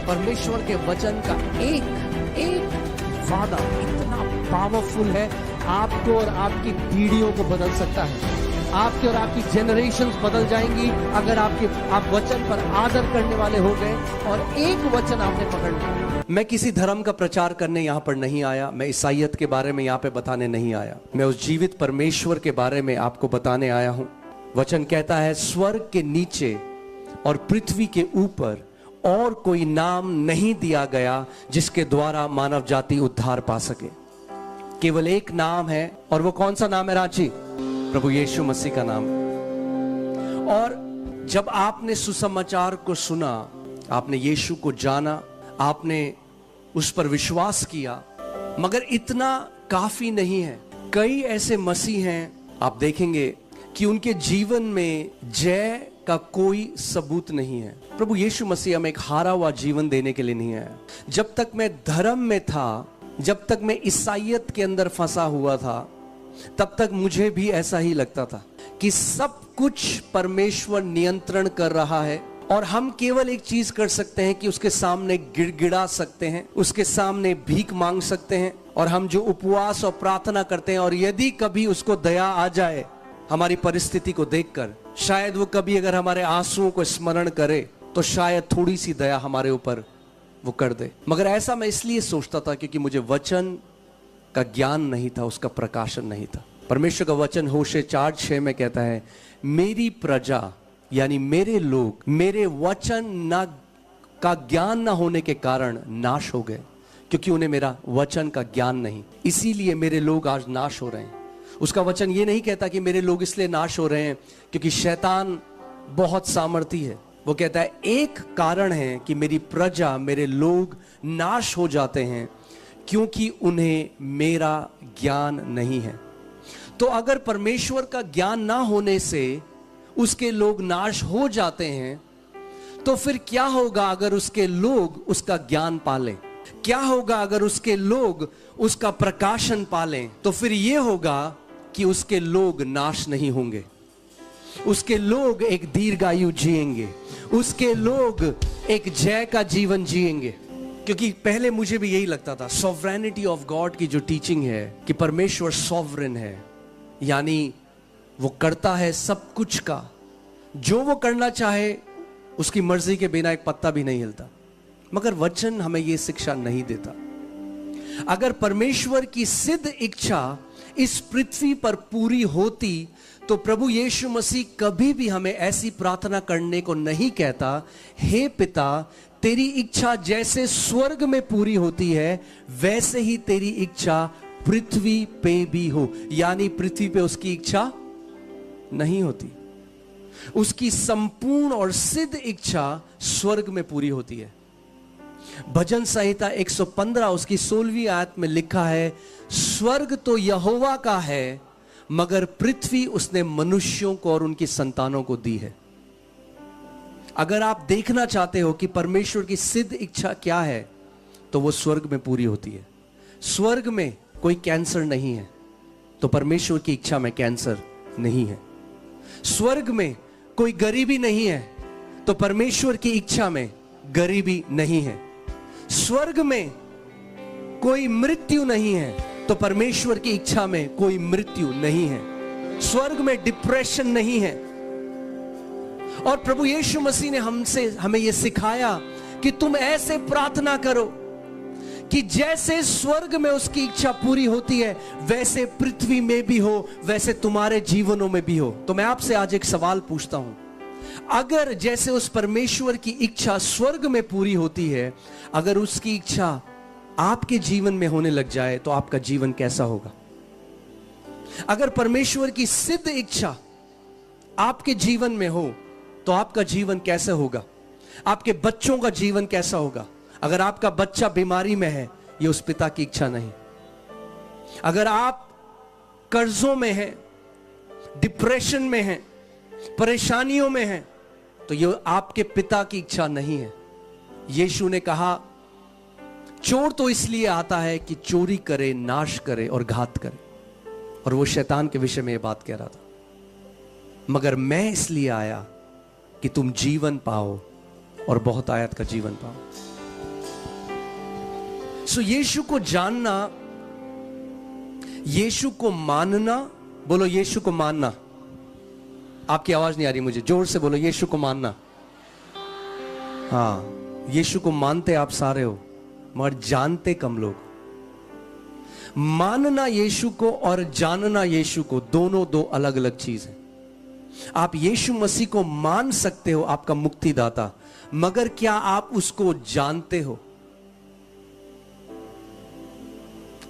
परमेश्वर के वचन का एक एक वादा इतना पावरफुल है, आपको और आपकी पीढ़ियों को बदल सकता है। आपके और आपकी जनरेशंस बदल जाएंगी अगर आप वचन पर आदर करने वाले हो गए और एक वचन आपने पकड़ लिया। मैं किसी धर्म का प्रचार करने यहाँ पर नहीं आया, मैं ईसाइयत के बारे में यहाँ पे बताने नहीं आया, मैं उस जीवित परमेश्वर के बारे में आपको बताने आया हूँ। वचन कहता है, स्वर्ग के नीचे और पृथ्वी के ऊपर और कोई नाम नहीं दिया गया जिसके द्वारा मानव जाति उद्धार पा सके। केवल एक नाम है, और वो कौन सा नाम है रांची? प्रभु यीशु मसीह का नाम। और जब आपने सुसमाचार को सुना, आपने यीशु को जाना, आपने उस पर विश्वास किया, मगर इतना काफी नहीं है। कई ऐसे मसीह हैं, आप देखेंगे कि उनके जीवन में जय का कोई सबूत नहीं है। प्रभु यीशु मसीह हमें एक हारा हुआ जीवन देने के लिए नहीं आया। जब तक मैं धर्म में था, जब तक मैं ईसाइयत के अंदर फंसा हुआ था, तब तक मुझे भी ऐसा ही लगता था कि सब कुछ परमेश्वर नियंत्रण कर रहा है और हम केवल एक चीज कर सकते हैं कि उसके सामने गिड़गिड़ा सकते हैं, उसके सामने भीख मांग सकते हैं। और हम जो उपवास और प्रार्थना करते हैं, और यदि कभी उसको दया आ जाए हमारी परिस्थिति को देखकर, शायद वो कभी अगर हमारे आंसुओं को स्मरण करे तो शायद थोड़ी सी दया हमारे ऊपर वो कर दे। मगर ऐसा मैं इसलिए सोचता था क्योंकि मुझे वचन का ज्ञान नहीं था, उसका प्रकाशन नहीं था। परमेश्वर का वचन होशे 4:6 में कहता है, मेरी प्रजा यानी मेरे लोग मेरे वचन ना का ज्ञान ना होने के कारण नाश हो गए, क्योंकि उन्हें मेरा वचन का ज्ञान नहीं, इसीलिए मेरे लोग आज नाश हो रहे हैं। उसका वचन ये नहीं कहता कि मेरे लोग इसलिए नाश हो रहे हैं क्योंकि शैतान बहुत सामर्थी है। वो कहता है एक कारण है कि मेरी प्रजा मेरे लोग नाश हो जाते हैं क्योंकि उन्हें मेरा ज्ञान नहीं है। तो अगर परमेश्वर का ज्ञान ना होने से उसके लोग नाश हो जाते हैं, तो फिर क्या होगा अगर उसके लोग उसका ज्ञान पालें? क्या होगा अगर उसके लोग उसका प्रकाशन पालें? तो फिर यह होगा कि उसके लोग नाश नहीं होंगे, उसके लोग एक दीर्घायु जिएंगे, उसके लोग एक जय का जीवन जिएंगे। क्योंकि पहले मुझे भी यही लगता था, सॉवरेनिटी ऑफ गॉड की जो टीचिंग है कि परमेश्वर सॉवरेन है, यानी वो करता है सब कुछ का, जो वो करना चाहे उसकी मर्जी के बिना एक पत्ता भी नहीं हिलता। मगर वचन हमें ये शिक्षा नहीं देता। अगर परमेश्वर की सिद्ध इच्छा इस पृथ्वी पर पूरी होती तो प्रभु यीशु मसीह कभी भी हमें ऐसी प्रार्थना करने को नहीं कहता, हे पिता तेरी इच्छा जैसे स्वर्ग में पूरी होती है वैसे ही तेरी इच्छा पृथ्वी पे भी हो। यानी पृथ्वी पे उसकी इच्छा नहीं होती, उसकी संपूर्ण और सिद्ध इच्छा स्वर्ग में पूरी होती है। भजन संहिता 115 उसकी 16वीं आयत में लिखा है, स्वर्ग तो यहोवा का है मगर पृथ्वी उसने मनुष्यों को और उनकी संतानों को दी है। अगर आप देखना चाहते हो कि परमेश्वर की सिद्ध इच्छा क्या है, तो वो स्वर्ग में पूरी होती है। स्वर्ग में कोई कैंसर नहीं है, तो परमेश्वर की इच्छा में कैंसर नहीं है। स्वर्ग में कोई गरीबी नहीं है, तो परमेश्वर की इच्छा में गरीबी नहीं है। स्वर्ग में कोई मृत्यु नहीं है, तो परमेश्वर की इच्छा में कोई मृत्यु नहीं है। स्वर्ग में डिप्रेशन नहीं है। और प्रभु यीशु मसीह ने हमें यह सिखाया कि तुम ऐसे प्रार्थना करो कि जैसे स्वर्ग में उसकी इच्छा पूरी होती है वैसे पृथ्वी में भी हो, वैसे तुम्हारे जीवनों में भी हो। तो मैं आपसे आज एक सवाल पूछता हूं, अगर जैसे उस परमेश्वर की इच्छा स्वर्ग में पूरी होती है, अगर उसकी इच्छा आपके जीवन में होने लग जाए तो आपका जीवन कैसा होगा? अगर परमेश्वर की सिद्ध इच्छा आपके जीवन में हो तो आपका जीवन कैसे होगा? आपके बच्चों का जीवन कैसा होगा? अगर आपका बच्चा बीमारी में है, यह उस पिता की इच्छा नहीं। अगर आप कर्जों में हैं, डिप्रेशन में हैं, परेशानियों में हैं, तो यह आपके पिता की इच्छा नहीं है। यीशु ने कहा, चोर तो इसलिए आता है कि चोरी करे, नाश करे और घात करे। और वो शैतान के विषय में यह बात कह रहा था, मगर मैं इसलिए आया कि तुम जीवन पाओ और बहुत आयत का जीवन पाओ। सो यीशु को जानना, यीशु को मानना, बोलो यीशु को मानना। आपकी आवाज नहीं आ रही मुझे, जोर से बोलो यीशु को मानना। हाँ, यीशु को मानते आप सारे हो, मगर जानते कम लोग। मानना यीशु को और जानना यीशु को, दोनों दो अलग अलग चीज है। आप यीशु मसीह को मान सकते हो आपका मुक्तिदाता, मगर क्या आप उसको जानते हो?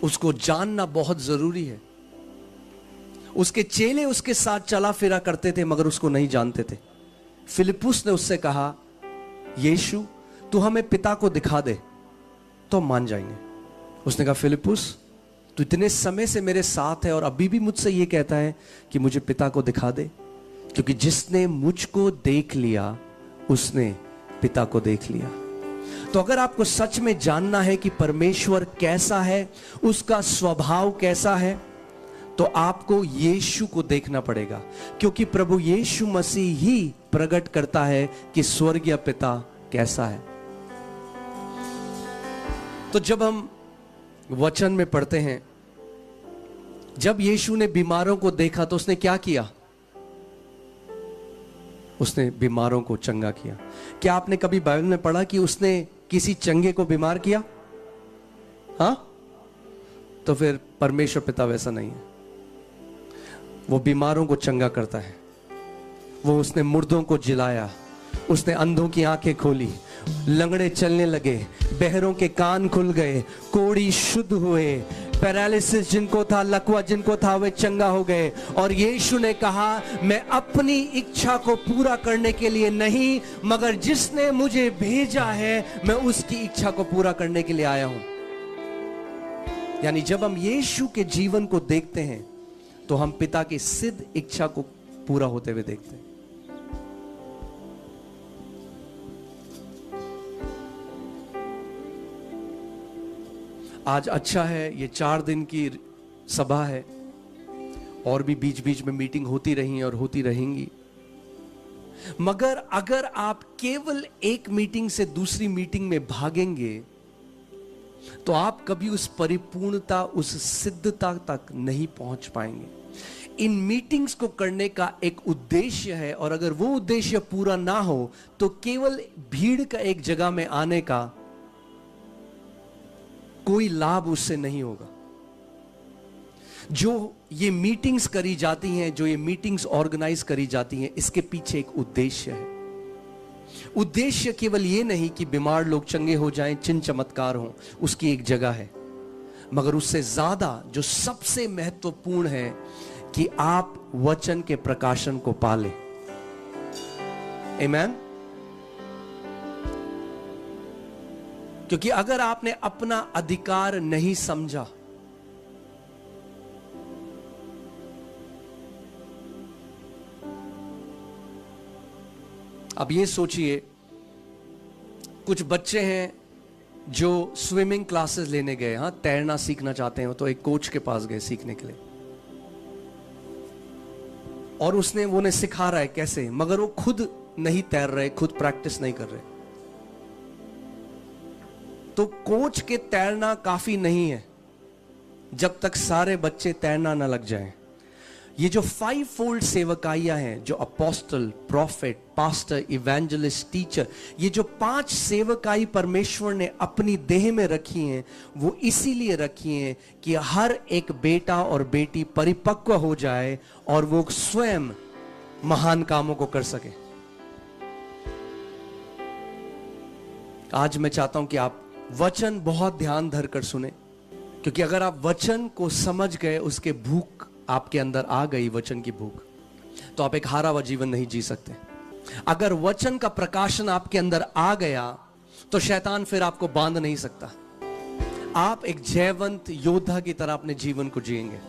उसको जानना बहुत जरूरी है। उसके चेले उसके साथ चला फिरा करते थे, मगर उसको नहीं जानते थे। फिलिप्पुस ने उससे कहा, यीशु तू हमें पिता को दिखा दे तो हम मान जाएंगे। उसने कहा, फिलिप्पुस तू इतने समय से मेरे साथ है और अभी भी मुझसे यह कहता है कि मुझे पिता को दिखा दे, क्योंकि जिसने मुझको देख लिया उसने पिता को देख लिया। तो अगर आपको सच में जानना है कि परमेश्वर कैसा है, उसका स्वभाव कैसा है, तो आपको यीशु को देखना पड़ेगा, क्योंकि प्रभु यीशु मसीह ही प्रकट करता है कि स्वर्गीय पिता कैसा है। तो जब हम वचन में पढ़ते हैं, जब यीशु ने बीमारों को देखा तो उसने क्या किया? उसने बीमारों को चंगा किया। क्या आपने कभी बाइबल में पढ़ा कि उसने किसी चंगे को बीमार किया? हाँ, तो फिर परमेश्वर पिता वैसा नहीं है। वो बीमारों को चंगा करता है। वो उसने मुर्दों को जिलाया, उसने अंधों की आंखें खोली, लंगड़े चलने लगे, बहरों के कान खुल गए, कोढ़ी शुद्ध हुए, पैरालिसिस जिनको था, लकवा जिनको था, वे चंगा हो गए। और यीशु ने कहा, मैं अपनी इच्छा को पूरा करने के लिए नहीं, मगर जिसने मुझे भेजा है मैं उसकी इच्छा को पूरा करने के लिए आया हूं। यानी जब हम यीशु के जीवन को देखते हैं तो हम पिता की सिद्ध इच्छा को पूरा होते हुए देखते हैं। आज अच्छा है, ये 4 दिन की सभा है और भी बीच बीच में मीटिंग होती रही और होती रहेंगी, मगर अगर आप केवल एक मीटिंग से दूसरी मीटिंग में भागेंगे तो आप कभी उस परिपूर्णता, उस सिद्धता तक नहीं पहुंच पाएंगे। इन मीटिंग्स को करने का एक उद्देश्य है, और अगर वो उद्देश्य पूरा ना हो तो केवल भीड़ का एक जगह में आने का कोई लाभ उससे नहीं होगा। जो ये मीटिंग्स करी जाती हैं, जो ये मीटिंग्स ऑर्गेनाइज करी जाती हैं, इसके पीछे एक उद्देश्य है। उद्देश्य केवल ये नहीं कि बीमार लोग चंगे हो जाएं, चिन्ह चमत्कार हो, उसकी एक जगह है, मगर उससे ज्यादा जो सबसे महत्वपूर्ण है कि आप वचन के प्रकाशन को पालें। आमीन। क्योंकि अगर आपने अपना अधिकार नहीं समझा, अब ये सोचिए, कुछ बच्चे हैं जो स्विमिंग क्लासेस लेने गए, हाँ, तैरना सीखना चाहते हैं, तो एक कोच के पास गए सीखने के लिए, और उसने वो उन्हें सिखा रहा है कैसे, मगर वो खुद नहीं तैर रहे, खुद प्रैक्टिस नहीं कर रहे। तो कोच के तैरना काफी नहीं है जब तक सारे बच्चे तैरना ना लग जाएं। ये जो 5 फोल्ड सेवकाइयां हैं, जो apostle, profit, pastor, evangelist, teacher, ये जो 5 सेवकाई परमेश्वर ने अपनी देह में रखी हैं, वो इसीलिए रखी हैं कि हर एक बेटा और बेटी परिपक्व हो जाए और वो स्वयं महान कामों को कर सके। आज मैं चाहता हूं कि आप वचन बहुत ध्यान धर कर सुने, क्योंकि अगर आप वचन को समझ गए, उसके भूख आपके अंदर आ गई, वचन की भूख, तो आप एक हारा हुआ जीवन नहीं जी सकते। अगर वचन का प्रकाशन आपके अंदर आ गया तो शैतान फिर आपको बांध नहीं सकता। आप एक जयवंत योद्धा की तरह अपने जीवन को जिएंगे।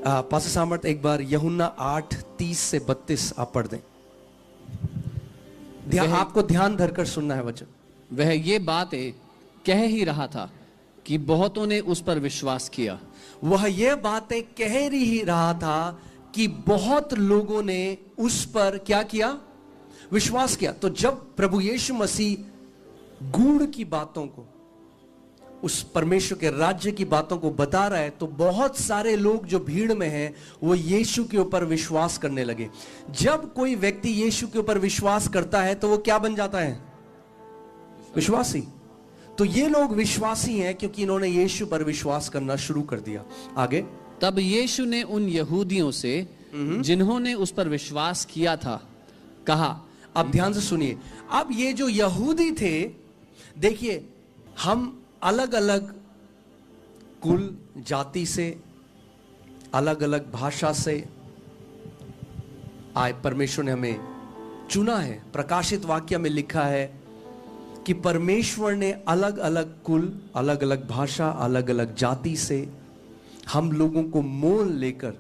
पास्टर सामर्थ एक बार यूहन्ना 8:30 से 32 आप पढ़ दें। आपको ध्यान धरकर सुनना है वचन। वह ये बातें कह ही रहा था कि बहुतों ने उस पर विश्वास किया। वह ये बातें कह ही रहा था कि बहुत लोगों ने उस पर क्या किया? विश्वास किया। तो जब प्रभु यीशु मसीह गूढ़ की बातों को, उस परमेश्वर के राज्य की बातों को बता रहा है, तो बहुत सारे लोग जो भीड़ में हैं वो यीशु के ऊपर विश्वास करने लगे। जब कोई व्यक्ति यीशु के ऊपर विश्वास करता है तो वो क्या बन जाता है? विश्वासी। तो ये लोग विश्वासी हैं क्योंकि इन्होंने यीशु पर विश्वास करना शुरू कर दिया। आगे, तब यीशु ने उन यहूदियों से जिन्होंने उस पर विश्वास किया था कहा। अब ध्यान से सुनिए। अब ये जो यहूदी थे, देखिए, हम अलग अलग कुल जाति से, अलग अलग भाषा से आए, परमेश्वर ने हमें चुना है। प्रकाशित वाक्य में लिखा है कि परमेश्वर ने अलग अलग कुल, अलग अलग भाषा, अलग अलग जाति से हम लोगों को मोल लेकर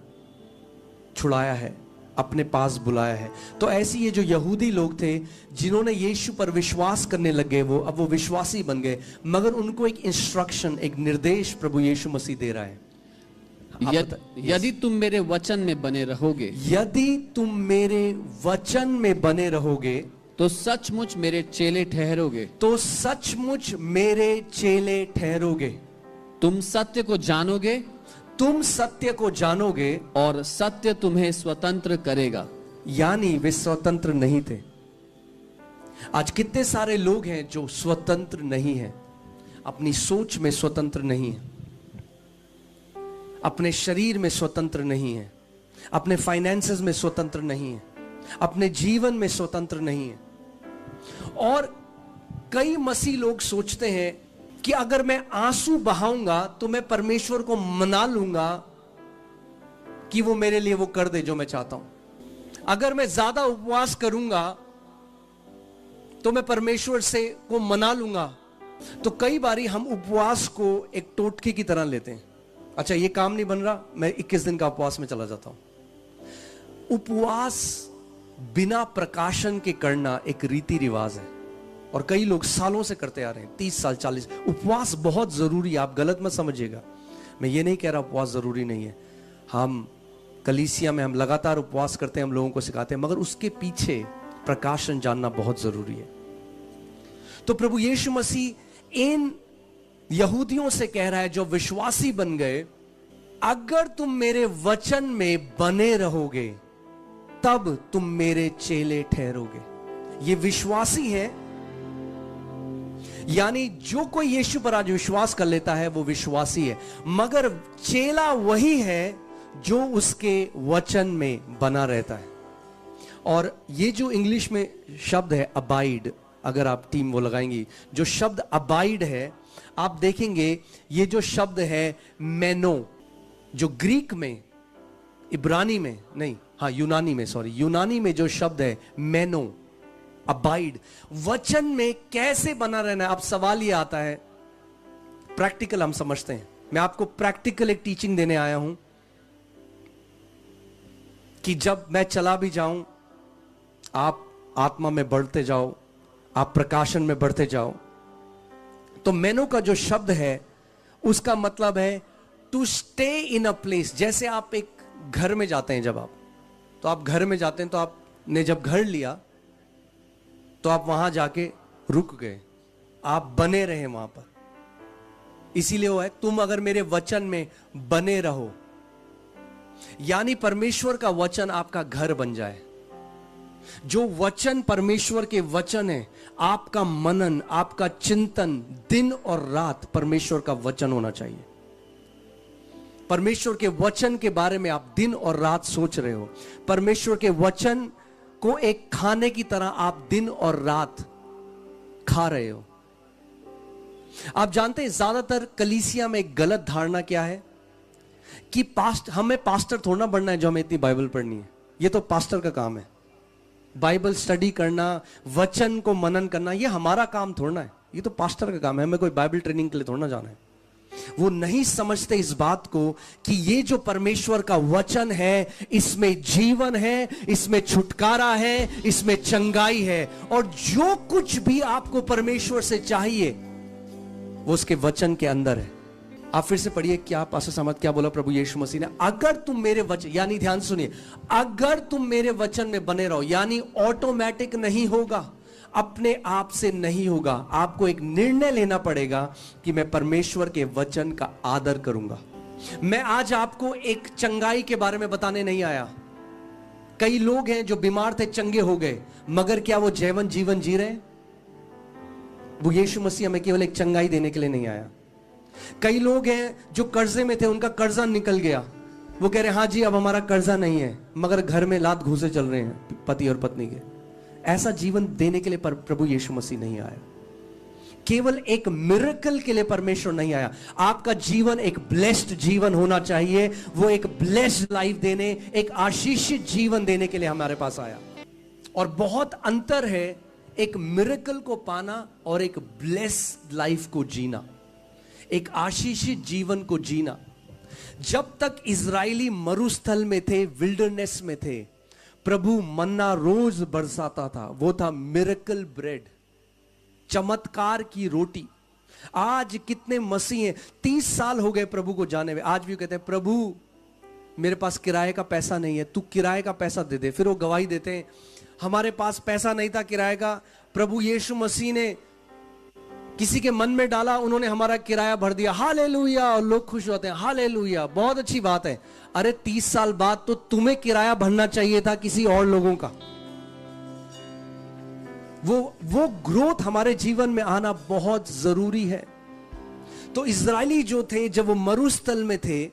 छुड़ाया है, अपने पास बुलाया है। तो ऐसे ये जो यहूदी लोग थे जिन्होंने यीशु पर विश्वास करने लगे, वो अब वो विश्वासी बन गए, मगर उनको एक इंस्ट्रक्शन, एक निर्देश प्रभु यीशु मसीह दे रहा है। यदि तुम मेरे वचन में बने रहोगे, यदि तुम मेरे वचन में बने रहोगे, तो सचमुच मेरे चेले ठहरोगे। तो सचमुच मेरे चेले ठहरोगे। तुम सत्य को जानोगे, तुम सत्य को जानोगे, और सत्य तुम्हें स्वतंत्र करेगा। यानी वे स्वतंत्र नहीं थे। आज कितने सारे लोग हैं जो स्वतंत्र नहीं हैं, अपनी सोच में स्वतंत्र नहीं है, अपने शरीर में स्वतंत्र नहीं है, अपने फाइनेंसेस में स्वतंत्र नहीं है, अपने जीवन में स्वतंत्र नहीं है। और कई मसीह लोग सोचते हैं कि अगर मैं आंसू बहाऊंगा तो मैं परमेश्वर को मना लूंगा कि वो मेरे लिए वो कर दे जो मैं चाहता हूं। अगर मैं ज्यादा उपवास करूंगा तो मैं परमेश्वर से को मना लूंगा। तो कई बारी हम उपवास को एक टोटके की तरह लेते हैं। अच्छा, ये काम नहीं बन रहा, मैं 21 दिन का उपवास में चला जाता हूं। उपवास बिना प्रकाशन के करना एक रीति रिवाज है और कई लोग सालों से करते आ रहे हैं, 30 साल 40। उपवास बहुत जरूरी है, आप गलत मत समझिएगा। मैं ये नहीं कह रहा उपवास जरूरी नहीं है। हम कलीसिया में हम लगातार उपवास करते हैं, हम लोगों को सिखाते हैं, मगर उसके पीछे प्रकाशन जानना बहुत जरूरी है। तो प्रभु यीशु मसीह इन यहूदियों से कह रहा है जो विश्वासी बन गए, अगर तुम मेरे वचन में बने रहोगे तब तुम मेरे चेले ठहरोगे। ये विश्वासी है, यानी जो कोई यीशु पर आज विश्वास कर लेता है वो विश्वासी है, मगर चेला वही है जो उसके वचन में बना रहता है। और ये जो इंग्लिश में शब्द है अबाइड, अगर आप टीम वो लगाएंगी, जो शब्द अबाइड है, आप देखेंगे ये जो शब्द है मेनो, जो ग्रीक में, इब्रानी में नहीं, हाँ यूनानी में, सॉरी, यूनानी में जो शब्द है मेनो, अबाइड, वचन में कैसे बना रहना है। अब सवाल ये आता है, प्रैक्टिकल हम समझते हैं, मैं आपको प्रैक्टिकल एक टीचिंग देने आया हूं कि जब मैं चला भी जाऊं, आप आत्मा में बढ़ते जाओ, आप प्रकाशन में बढ़ते जाओ। तो मेनो का जो शब्द है उसका मतलब है to stay in a place. जैसे आप एक घर में जाते हैं, जब आप घर में जाते हैं, तो आपने जब घर लिया तो आप वहां जाके रुक गए, आप बने रहे वहां पर। इसीलिए वो है तुम अगर मेरे वचन में बने रहो, यानी परमेश्वर का वचन आपका घर बन जाए। जो वचन परमेश्वर के वचन है, आपका मनन, आपका चिंतन दिन और रात परमेश्वर का वचन होना चाहिए। परमेश्वर के वचन के बारे में आप दिन और रात सोच रहे हो। परमेश्वर के वचन को एक खाने की तरह आप दिन और रात खा रहे हो। आप जानते हैं ज्यादातर कलीसिया में एक गलत धारणा क्या है कि हमें पास्टर थोड़ा बनना है जो हमें इतनी बाइबल पढ़नी है। ये तो पास्टर का काम है, बाइबल स्टडी करना, वचन को मनन करना, ये हमारा काम थोड़ा है, ये तो पास्टर का काम है। हमें कोई बाइबल ट्रेनिंग के लिए थोड़ा जाना है। वो नहीं समझते इस बात को कि ये जो परमेश्वर का वचन है, इसमें जीवन है, इसमें छुटकारा है, इसमें चंगाई है, और जो कुछ भी आपको परमेश्वर से चाहिए वो उसके वचन के अंदर है। आप फिर से पढ़िए, क्या पास्टर सामत क्या बोला प्रभु यीशु मसीह ने? अगर तुम मेरे वचन, यानी ध्यान सुनिए, अगर तुम मेरे वचन में बने रहो, यानी ऑटोमेटिक नहीं होगा। अपने आप से नहीं होगा। आपको एक निर्णय लेना पड़ेगा कि मैं परमेश्वर के वचन का आदर करूंगा। मैं आज आपको एक चंगाई के बारे में बताने नहीं आया। कई लोग हैं जो बीमार थे, चंगे हो गए, मगर क्या वो जैवन जीवन जी रहे हैं? वो यीशु मसीह हमें केवल एक चंगाई देने के लिए नहीं आया। कई लोग हैं जो कर्जे में थे, उनका कर्जा निकल गया, वो कह रहे हाँ जी अब हमारा कर्जा नहीं है, मगर घर में लात घूसे चल रहे हैं पति और पत्नी के। ऐसा जीवन देने के लिए प्रभु यीशु मसीह नहीं आया। केवल एक मिरेकल के लिए परमेश्वर नहीं आया। आपका जीवन एक ब्लेस्ड जीवन होना चाहिए। वो एक ब्लेस्ड लाइफ देने, एक आशीषित जीवन देने के लिए हमारे पास आया। और बहुत अंतर है एक मिरेकल को पाना और एक ब्लेस्ड लाइफ को जीना, एक आशीषित जीवन को जीना। जब तक इजरायली मरुस्थल में थे, विल्डरनेस में थे, प्रभु मन्ना रोज बरसाता था। वो था मिरेकल ब्रेड, चमत्कार की रोटी। आज कितने मसीह हैं, 30 साल हो गए प्रभु को जाने में, आज भी कहते हैं प्रभु मेरे पास किराए का पैसा नहीं है, तू किराए का पैसा दे दे। फिर वो गवाही देते हैं हमारे पास पैसा नहीं था किराए का, प्रभु यीशु मसीह ने किसी के मन में डाला, उन्होंने हमारा किराया भर दिया, हालेलुया। और लोग खुश होते हैं, हालेलुया, बहुत अच्छी बात है। अरे 30 साल बाद तो तुम्हें किराया भरना चाहिए था किसी और लोगों का। वो ग्रोथ हमारे जीवन में आना बहुत जरूरी है। तो इजरायली जो थे, जब वो मरुस्थल में थे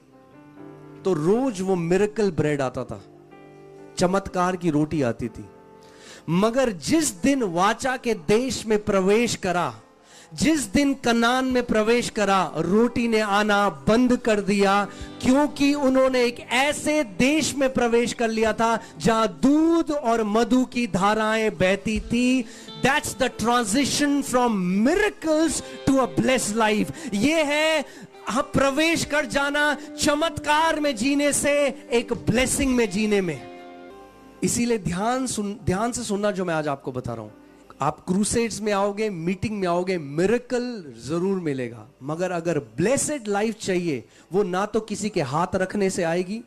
तो रोज वो मिरेकल ब्रेड आता था, चमत्कार की रोटी आती थी। मगर जिस दिन वाचा के देश में प्रवेश करा, जिस दिन कनान में प्रवेश करा, रोटी ने आना बंद कर दिया, क्योंकि उन्होंने एक ऐसे देश में प्रवेश कर लिया था जहां दूध और मधु की धाराएं बहती थी। That's the transition from miracles to a blessed life. ये है प्रवेश कर जाना चमत्कार में जीने से एक ब्लेसिंग में जीने में। इसीलिए ध्यान से सुनना जो मैं आज आपको बता रहा हूं। आप क्रूसेड्स में आओगे, मीटिंग में आओगे, मिरेकल जरूर मिलेगा, मगर अगर ब्लेसेड लाइफ चाहिए, वो ना तो किसी के हाथ रखने से आएगी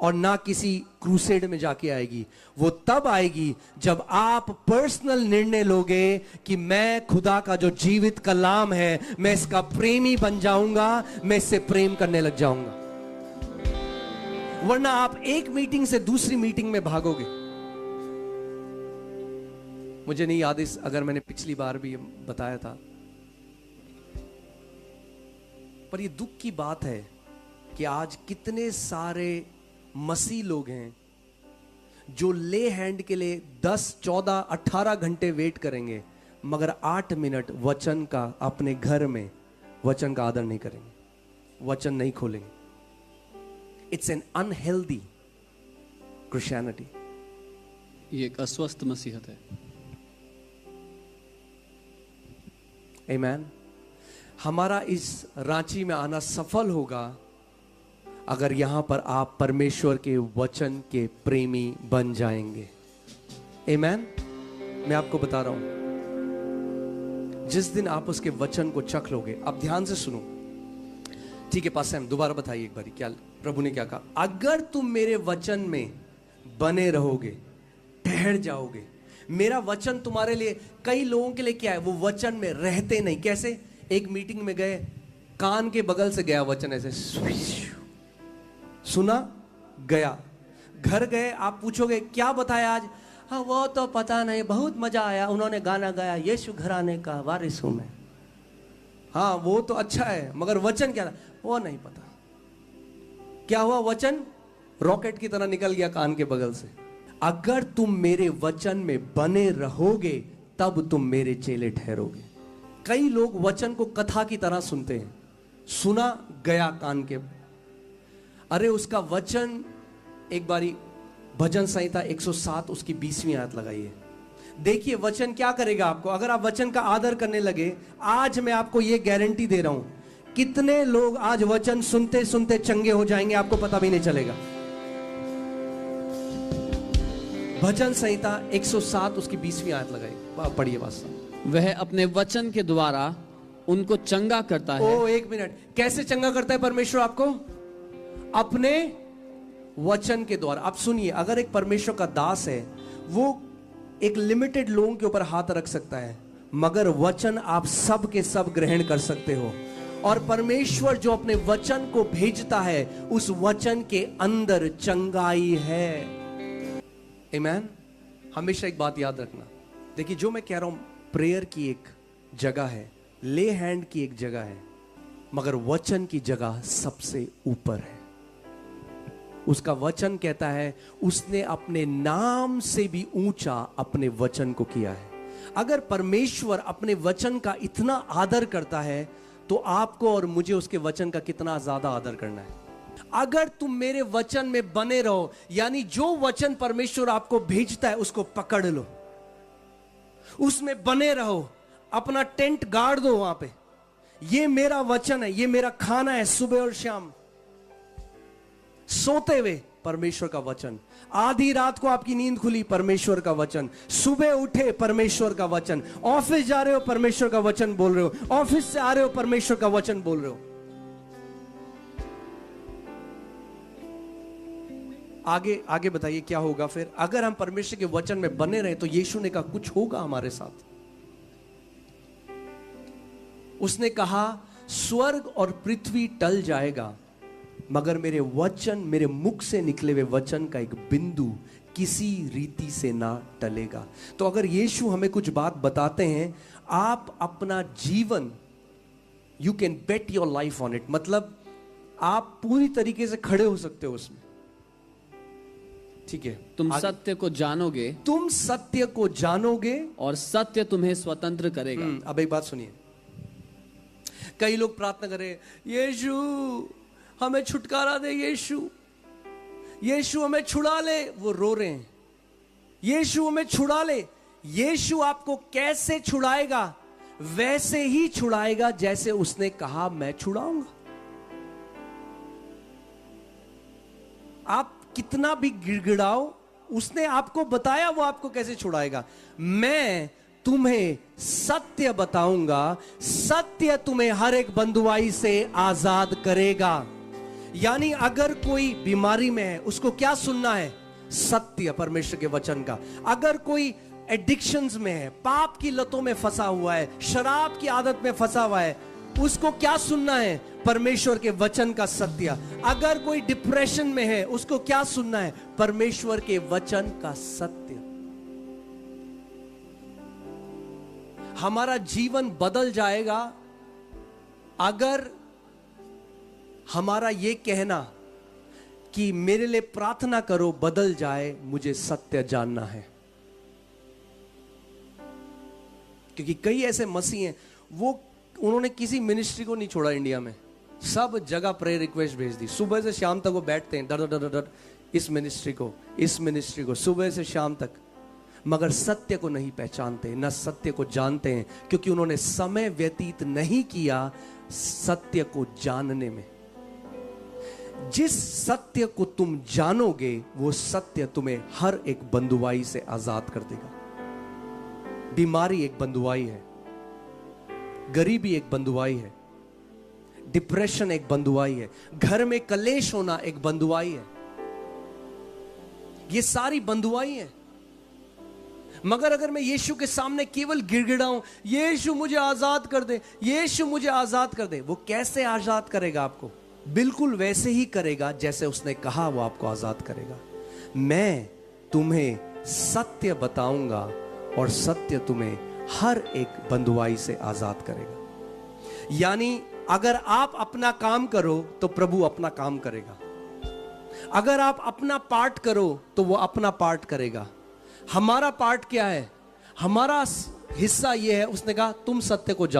और ना किसी क्रूसेड में जाके आएगी। वो तब आएगी जब आप पर्सनल निर्णय लोगे कि मैं खुदा का जो जीवित कलाम है, मैं इसका प्रेमी बन जाऊंगा, मैं इससे प्रेम करने लग जाऊंगा। वरना आप एक मीटिंग से दूसरी मीटिंग में भागोगे। मुझे नहीं याद इस, अगर मैंने पिछली बार भी बताया था, पर ये दुख की बात है कि आज कितने सारे मसीह लोग हैं जो ले हैंड के लिए 10, 14, 18 घंटे वेट करेंगे, मगर 8 मिनट वचन का अपने घर में वचन का आदर नहीं करेंगे, वचन नहीं खोलेंगे। It's an unhealthy Christianity. ये एक अस्वस्थ मसीहत है। आमेन। हमारा इस रांची में आना सफल होगा अगर यहां पर आप परमेश्वर के वचन के प्रेमी बन जाएंगे। आमेन। मैं आपको बता रहा हूं, जिस दिन आप उसके वचन को चख लोगे। अब ध्यान से सुनो, ठीक है पास, दोबारा बताइए एक बारी, क्या प्रभु ने क्या कहा? अगर तुम मेरे वचन में बने रहोगे, ठहर जाओगे। मेरा वचन तुम्हारे लिए, कई लोगों के लिए क्या है, वो वचन में रहते नहीं। कैसे? एक मीटिंग में गए, कान के बगल से गया वचन, ऐसे सुना, गया। घर गए, आप पूछोगे क्या बताया आज? हाँ वो तो पता नहीं, बहुत मजा आया, उन्होंने गाना गाया, यीशु घराने का वारिस हूं मैं। हाँ वो तो अच्छा है, मगर वचन क्या था वो नहीं पता। क्या हुआ? वचन रॉकेट की तरह निकल गया कान के बगल से। अगर तुम मेरे वचन में बने रहोगे तब तुम मेरे चेले ठहरोगे। कई लोग वचन को कथा की तरह सुनते हैं, सुना, गया कान के। अरे उसका वचन, एक बारी भजन संहिता 107 उसकी 20वीं आयत लगाइए, देखिए वचन क्या करेगा आपको। अगर आप वचन का आदर करने लगे, आज मैं आपको यह गारंटी दे रहा हूं, कितने लोग आज वचन सुनते सुनते चंगे हो जाएंगे, आपको पता भी नहीं चलेगा। भजन संहिता 107 उसकी 20वीं आयत लगाई, पढ़िए बस। वह अपने वचन के द्वारा उनको चंगा करता है। ओ एक मिनट, कैसे चंगा करता है परमेश्वर आपको? अपने वचन के द्वारा। आप सुनिए, अगर एक परमेश्वर का दास है, वो एक लिमिटेड लोगों के ऊपर हाथ रख सकता है, मगर वचन आप सब के सब ग्रहण कर सकते हो। और परमेश्वर जो अपने वचन को भेजता है, उस वचन के अंदर चंगाई है। आमीन। हमेशा एक बात याद रखना, देखिए जो मैं कह रहा हूं, प्रेयर की एक जगह है, ले हैंड की एक जगह है, मगर वचन की जगह सबसे ऊपर है। उसका वचन कहता है उसने अपने नाम से भी ऊंचा अपने वचन को किया है। अगर परमेश्वर अपने वचन का इतना आदर करता है तो आपको और मुझे उसके वचन का कितना ज्यादा आदर करना है। अगर तुम मेरे वचन में बने रहो, यानी जो वचन परमेश्वर आपको भेजता है उसको पकड़ लो, उसमें बने रहो, अपना टेंट गाड़ दो वहां पे। ये मेरा वचन है, ये मेरा खाना है सुबह और शाम। सोते हुए परमेश्वर का वचन, आधी रात को आपकी नींद खुली परमेश्वर का वचन, सुबह उठे परमेश्वर का वचन, ऑफिस जा रहे हो परमेश्वर का वचन बोल रहे हो, ऑफिस से आ रहे हो परमेश्वर का वचन बोल रहे हो। आगे आगे बताइए क्या होगा फिर? अगर हम परमेश्वर के वचन में बने रहे तो यीशु ने कहा कुछ होगा हमारे साथ। उसने कहा स्वर्ग और पृथ्वी टल जाएगा, मगर मेरे वचन, मेरे मुख से निकले हुए वचन का एक बिंदु किसी रीति से ना टलेगा। तो अगर यीशु हमें कुछ बात बताते हैं, आप अपना जीवन, you can bet your life on it, मतलब आप पूरी तरीके से खड़े हो सकते हो उसमें। ठीक है, तुम सत्य को जानोगे, तुम सत्य को जानोगे और सत्य तुम्हें स्वतंत्र करेगा। अब एक बात सुनिए, कई लोग प्रार्थना करें, यीशु हमें छुटकारा दे, यीशु यीशु हमें छुड़ा ले। वो रो रहे हैं, यीशु हमें छुड़ा ले। यीशु आपको कैसे छुड़ाएगा? वैसे ही छुड़ाएगा जैसे उसने कहा मैं छुड़ाऊंगा। आप कितना भी गिड़गिड़ाओ, उसने आपको बताया वो आपको कैसे छुड़ाएगा। मैं तुम्हें सत्य बताऊंगा, सत्य तुम्हें हर एक बंधुआई से आजाद करेगा। यानी अगर कोई बीमारी में है, उसको क्या सुनना है? सत्य परमेश्वर के वचन का। अगर कोई एडिक्शंस में है, पाप की लतों में फंसा हुआ है, शराब की आदत में फंसा हुआ है, उसको क्या सुनना है? परमेश्वर के वचन का सत्य। अगर कोई डिप्रेशन में है, उसको क्या सुनना है? परमेश्वर के वचन का सत्य। हमारा जीवन बदल जाएगा अगर हमारा ये कहना कि मेरे लिए प्रार्थना करो बदल जाए, मुझे सत्य जानना है। क्योंकि कई ऐसे मसीह हैं, वो उन्होंने किसी मिनिस्ट्री को नहीं छोड़ा इंडिया में, सब जगह प्रेयर रिक्वेस्ट भेज दी। सुबह से शाम तक वो बैठते हैं डर डर डर, इस मिनिस्ट्री को सुबह से शाम तक, मगर सत्य को नहीं पहचानते, न सत्य को जानते हैं, क्योंकि उन्होंने समय व्यतीत नहीं किया सत्य को जानने में। जिस सत्य को तुम जानोगे, वो सत्य तुम्हें हर एक बंधुआई से आजाद कर देगा। बीमारी एक बंधुआई है, गरीबी एक बंधुआई है, डिप्रेशन एक बंधुआई है, घर में कलेश होना एक बंधुआई है। ये सारी बंधुआई है। मगर अगर मैं यीशु के सामने केवल गिड़गिड़ाऊं, यीशु मुझे आजाद कर दे, यीशु मुझे आजाद कर दे, वो कैसे आजाद करेगा आपको? बिल्कुल वैसे ही करेगा जैसे उसने कहा वो आपको आजाद करेगा। मैं तुम्हें सत्य बताऊंगा और सत्य तुम्हें हर एक बंधुआई से आजाद करेगा। यानी अगर आप अपना काम करो तो प्रभु अपना काम करेगा, अगर आप अपना पार्ट करो तो वो अपना पार्ट करेगा। हमारा पार्ट क्या है? हमारा हिस्सा यह है, उसने कहा तुम सत्य को जानो।